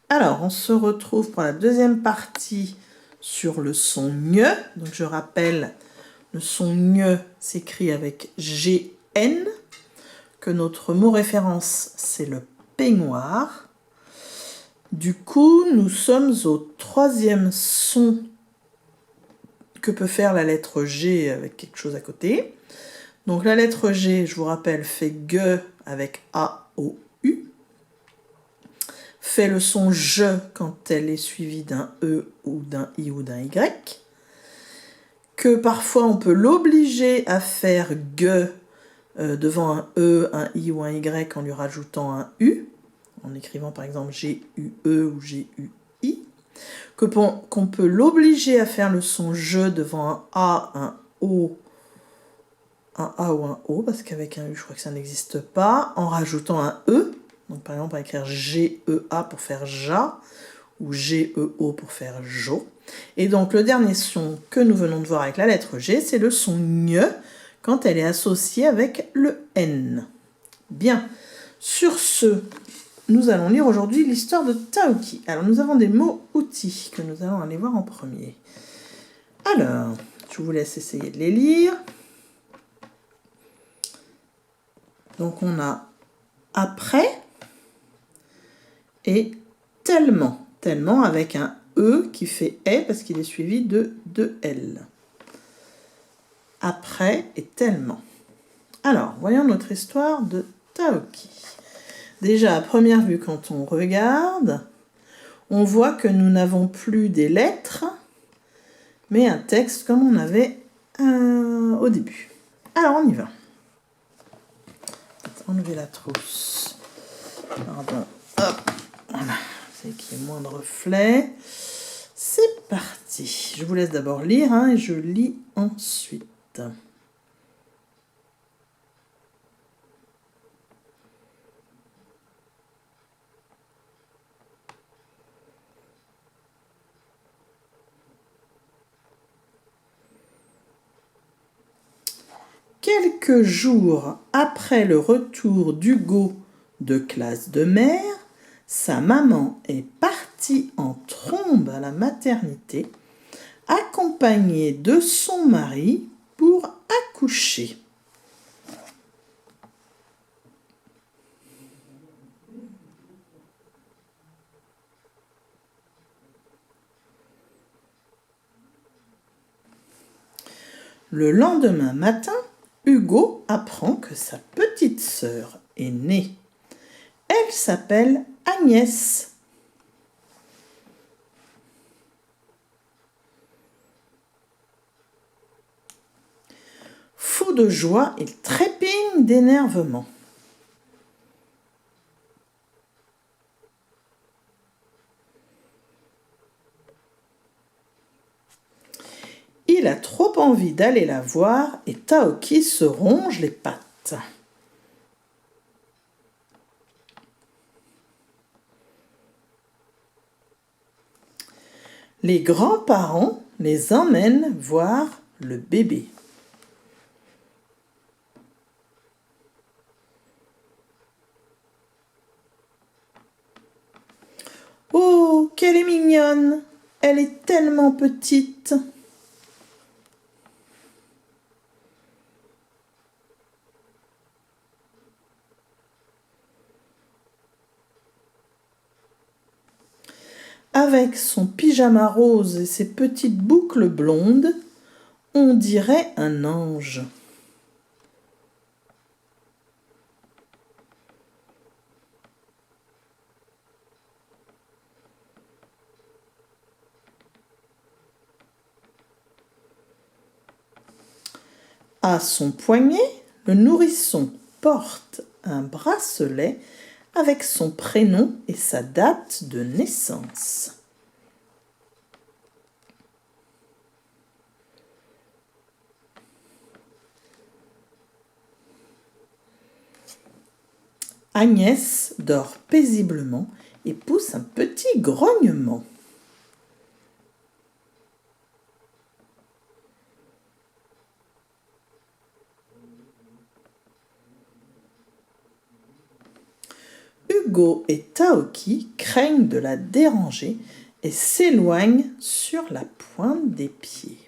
Alors, on se retrouve pour la deuxième partie sur le son gne. Donc, je rappelle, le son gne s'écrit avec GN, que notre mot référence, c'est le peignoir. Du coup, nous sommes au troisième son que peut faire la lettre G avec quelque chose à côté. Donc, la lettre G, je vous rappelle, fait G avec A, O, U. Fait le son je quand elle est suivie d'un E ou d'un I ou d'un Y. Que parfois on peut l'obliger à faire G devant un E, un I ou un Y en lui rajoutant un U, en écrivant par exemple G-U-E ou G-U-I. Qu'on peut l'obliger à faire le son je devant un A, un O, un A ou un O, parce qu'avec un U je crois que ça n'existe pas, en rajoutant un E. Donc par exemple, on va écrire G-E-A pour faire ja, ou G-E-O pour faire jo. Et donc le dernier son que nous venons de voir avec la lettre G, c'est le son gne quand elle est associée avec le N. Bien, sur ce, nous allons lire aujourd'hui l'histoire de Taoki. Alors nous avons des mots-outils que nous allons aller voir en premier. Alors, je vous laisse essayer de les lire. Donc on a après et tellement. Tellement avec un E qui fait E parce qu'il est suivi de 2 L. Après et tellement. Alors, voyons notre histoire de Taoki. Déjà, à première vue, quand on regarde, on voit que nous n'avons plus des lettres, mais un texte comme on avait au début. Alors, on y va. Enlever la trousse. Pardon. Hop. Voilà. C'est qu'il y ait moins de reflets. C'est parti. Je vous laisse d'abord lire et je lis ensuite. Quelques jours après le retour d'Hugo de classe de mer, sa maman est partie en trombe à la maternité, accompagnée de son mari pour accoucher. Le lendemain matin, Hugo apprend que sa petite sœur est née. Elle s'appelle Agnès. Fou de joie, il trépigne d'énervement. Il a trop envie d'aller la voir et Taoki se ronge les pattes. Les grands-parents les emmènent voir le bébé. Oh, qu'elle est mignonne! Elle est tellement petite! Avec son pyjama rose et ses petites boucles blondes, on dirait un ange. À son poignet, le nourrisson porte un bracelet avec son prénom et sa date de naissance. Agnès dort paisiblement et pousse un petit grognement. Hugo et Taoki craignent de la déranger et s'éloignent sur la pointe des pieds.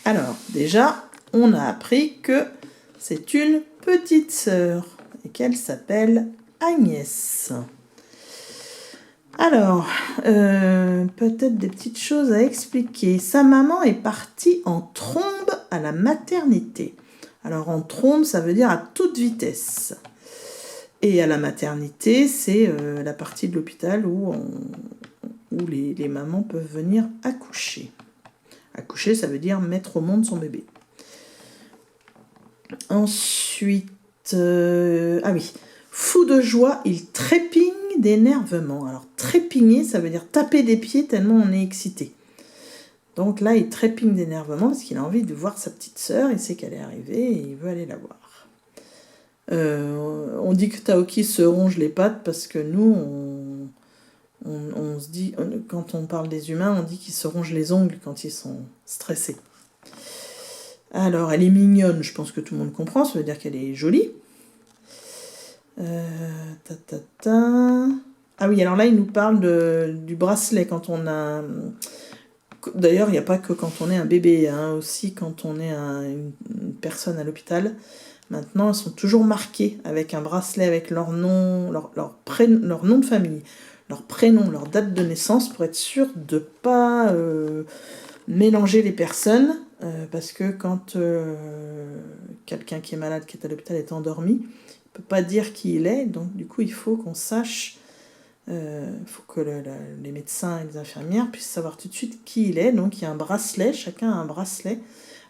Alors, déjà, on a appris que c'est une petite sœur et qu'elle s'appelle Agnès. Alors, peut-être des petites choses à expliquer. Sa maman est partie en trombe à la maternité. Alors, en trombe, ça veut dire à toute vitesse. Et à la maternité, c'est la partie de l'hôpital où les mamans peuvent venir accoucher. Accoucher, ça veut dire mettre au monde son bébé. Ensuite, ah oui, fou de joie, il trépigne d'énervement. Alors, trépigner, ça veut dire taper des pieds tellement on est excité. Donc là, il trépigne d'énervement parce qu'il a envie de voir sa petite sœur, il sait qu'elle est arrivée et il veut aller la voir. On dit que Taoki se ronge les pattes parce que nous, on se dit, quand on parle des humains, on dit qu'ils se rongent les ongles quand ils sont stressés. Alors, elle est mignonne, je pense que tout le monde comprend, ça veut dire qu'elle est jolie. Ah oui, alors là, il nous parle du bracelet quand on a... D'ailleurs, il n'y a pas que quand on est un bébé, hein, aussi quand on est une personne à l'hôpital. Maintenant, elles sont toujours marquées avec un bracelet avec leur nom, leur nom de famille, leur prénom, leur date de naissance pour être sûr de ne pas mélanger les personnes. Parce que quand quelqu'un qui est malade, qui est à l'hôpital, est endormi, il ne peut pas dire qui il est. Donc, du coup, il faut qu'on sache, il faut que les médecins et les infirmières puissent savoir tout de suite qui il est. Donc, il y a un bracelet, chacun a un bracelet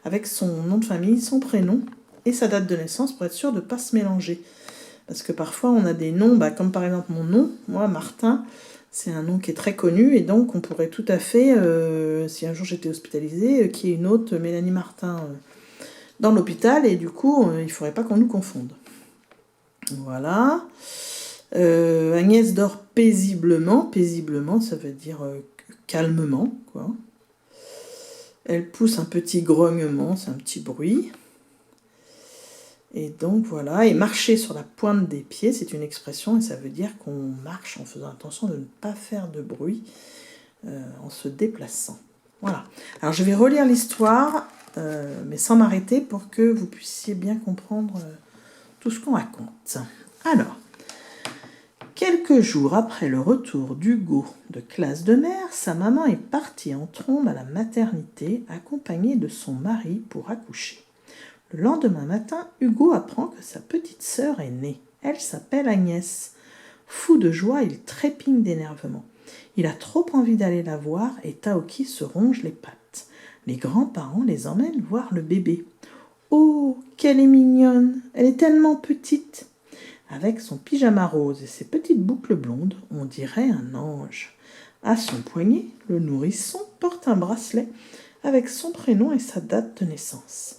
avec son nom de famille, son prénom et sa date de naissance pour être sûr de ne pas se mélanger. Parce que parfois, on a des noms, comme par exemple mon nom, moi, Martin, c'est un nom qui est très connu, et donc on pourrait tout à fait, si un jour j'étais hospitalisée, qu'il y ait une autre Mélanie Martin dans l'hôpital, et du coup, il ne faudrait pas qu'on nous confonde. Voilà. Agnès dort paisiblement. Paisiblement, ça veut dire calmement, quoi. Elle pousse un petit grognement, c'est un petit bruit. Et donc voilà, et marcher sur la pointe des pieds, c'est une expression et ça veut dire qu'on marche en faisant attention de ne pas faire de bruit en se déplaçant. Voilà. Alors je vais relire l'histoire, mais sans m'arrêter pour que vous puissiez bien comprendre tout ce qu'on raconte. Alors, quelques jours après le retour d'Hugo de classe de mer, sa maman est partie en trombe à la maternité accompagnée de son mari pour accoucher. Le lendemain matin, Hugo apprend que sa petite sœur est née. Elle s'appelle Agnès. Fou de joie, il trépigne d'énervement. Il a trop envie d'aller la voir et Taoki se ronge les pattes. Les grands-parents les emmènent voir le bébé. Oh, qu'elle est mignonne! Elle est tellement petite! Avec son pyjama rose et ses petites boucles blondes, on dirait un ange. À son poignet, le nourrisson porte un bracelet avec son prénom et sa date de naissance.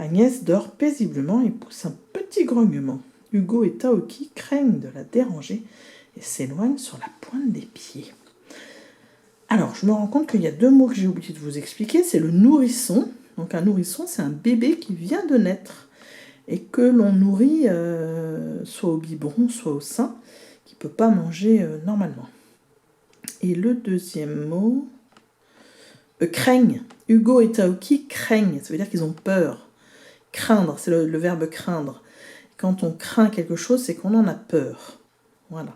Agnès dort paisiblement et pousse un petit grognement. Hugo et Taoki craignent de la déranger et s'éloignent sur la pointe des pieds. Alors, je me rends compte qu'il y a 2 mots que j'ai oublié de vous expliquer. C'est le nourrisson. Donc, un nourrisson, c'est un bébé qui vient de naître et que l'on nourrit soit au biberon, soit au sein, qui ne peut pas manger normalement. Et le deuxième mot, craignent. Hugo et Taoki craignent. Ça veut dire qu'ils ont peur. Craindre, c'est le verbe craindre. Quand on craint quelque chose, c'est qu'on en a peur. Voilà.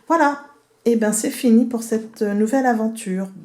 Voilà. Et bien, c'est fini pour cette nouvelle aventure.